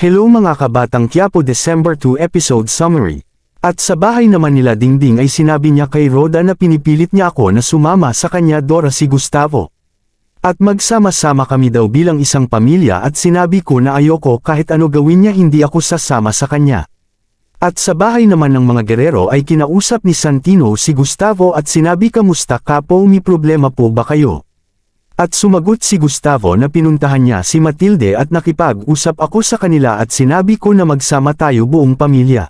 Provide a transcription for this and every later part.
Hello mga kabatang Quiapo, December 2 episode summary. At sa bahay naman nila Dingding ay sinabi niya kay Rhoda na pinipilit niya ako na sumama sa kanya Dora si Gustavo. At magsama-sama kami daw bilang isang pamilya at sinabi ko na ayoko kahit ano gawin niya hindi ako sasama sa kanya. At sa bahay naman ng mga Guerrero ay kinausap ni Santino si Gustavo at sinabi kamusta kapo, may problema po ba kayo? At sumagot si Gustavo na pinuntahan niya si Matilde at nakipag-usap ako sa kanila at sinabi ko na magsama tayo buong pamilya.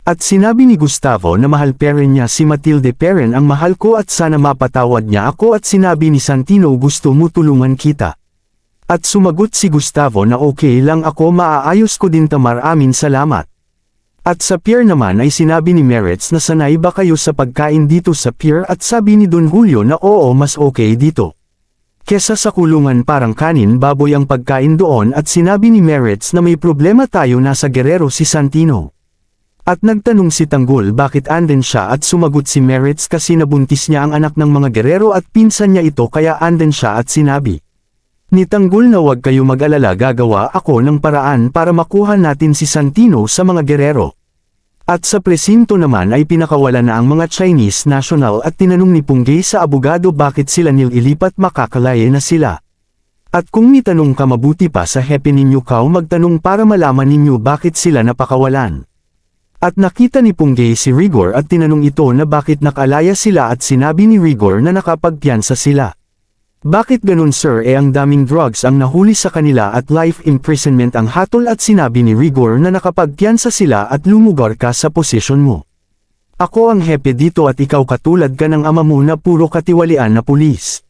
At sinabi ni Gustavo na mahal peren niya si Matilde, peren ang mahal ko at sana mapatawad niya ako, at sinabi ni Santino gusto mo tulungan kita. At sumagot si Gustavo na okay lang ako, maaayos ko din Tamar, amin salamat. At sa pier naman ay sinabi ni Merits na sanay ba kayo sa pagkain dito sa pier, at sabi ni Don Julio na oo, mas okay dito kesa sa kulungan, parang kanin baboy ang pagkain doon, at sinabi ni Merits na may problema tayo nasa Guerrero si Santino. At nagtanong si Tanggol bakit anden siya at sumagot si Merits kasi nabuntis niya ang anak ng mga Guerrero at pinsan niya ito kaya anden siya, at sinabi ni Tanggol na wag kayo mag-alala, gagawa ako ng paraan para makuha natin si Santino sa mga Guerrero. At sa presinto naman ay pinakawala na ang mga Chinese national at tinanong ni Punggay sa abogado bakit sila nililipat, makakalaya na sila. At kung may tanong ka mabuti pa sa happy ninyo kao magtanong para malaman ninyo bakit sila napakawalan. At nakita ni Punggay si Rigor at tinanong ito na bakit nakalaya sila, at sinabi ni Rigor na nakapagpiyansa sila. Bakit ganun sir, ang daming drugs ang nahuli sa kanila at life imprisonment ang hatol, at sinabi ni Rigor na nakapagpiyansa sila at lumugar ka sa posisyon mo. Ako ang hepe dito at ikaw katulad ka ng ama mo na puro katiwalian na pulis.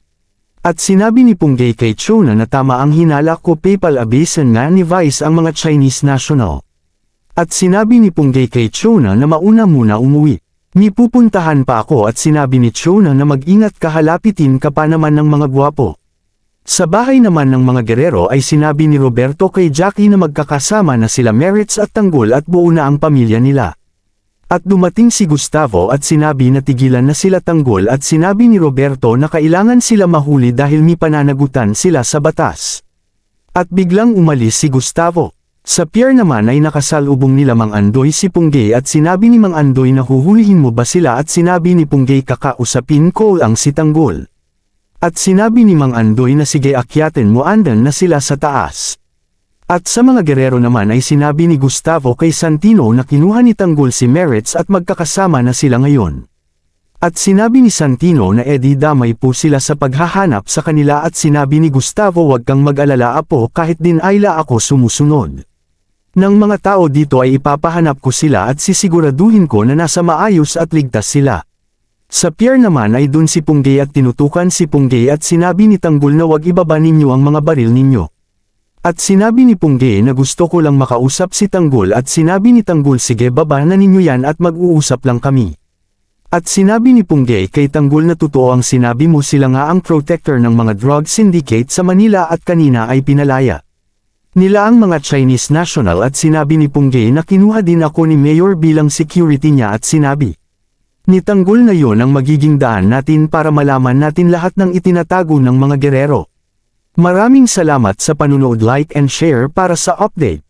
At sinabi ni Punggay kay Chona na tama ang hinala ko, PayPal abisan nga ni Vice ang mga Chinese national. At sinabi ni Punggay kay Chona na mauna muna umuwi. May pupuntahan pa ako, at sinabi ni Chona na mag-ingat ka, halapitin ka pa naman ng mga gwapo. Sa bahay naman ng mga Guerrero ay sinabi ni Roberto kay Jackie na magkakasama na sila Merits at Tanggol at buo na ang pamilya nila. At dumating si Gustavo at sinabi na tigilan na sila Tanggol, at sinabi ni Roberto na kailangan sila mahuli dahil may pananagutan sila sa batas. At biglang umalis si Gustavo. Sa pier naman ay nakasalubong nila Mang Andoy si Punggay at sinabi ni Mang Andoy na huhulihin mo ba sila, at sinabi ni Punggay kakausapin ko ang si Tanggol. At sinabi ni Mang Andoy na sige akyatin mo, andan na sila sa taas. At sa mga Guerrero naman ay sinabi ni Gustavo kay Santino na kinuha ni Tanggol si Merits at magkakasama na sila ngayon. At sinabi ni Santino na damay po sila sa paghahanap sa kanila, at sinabi ni Gustavo wag kang mag-alala apo, kahit din ayla ako sumusunod ng mga tao dito ay ipapahanap ko sila at sisiguraduhin ko na nasa maayos at ligtas sila. Sa pier naman ay dun si Punggay at tinutukan si Punggay at sinabi ni Tanggol na wag ibaba ninyo ang mga baril ninyo. At sinabi ni Punggay na gusto ko lang makausap si Tanggol, at sinabi ni Tanggol sige baba na ninyo yan at mag-uusap lang kami. At sinabi ni Punggay kay Tanggol na totoo ang sinabi mo, sila nga ang protector ng mga drug syndicate sa Manila at kanina ay pinalaya nila ang mga Chinese national, at sinabi ni Punggay na kinuha din ako ni Mayor bilang security niya, at sinabi ni Tanggol na yon ang magiging daan natin para malaman natin lahat ng itinatago ng mga Guerrero. Maraming salamat sa panunood, like and share para sa update.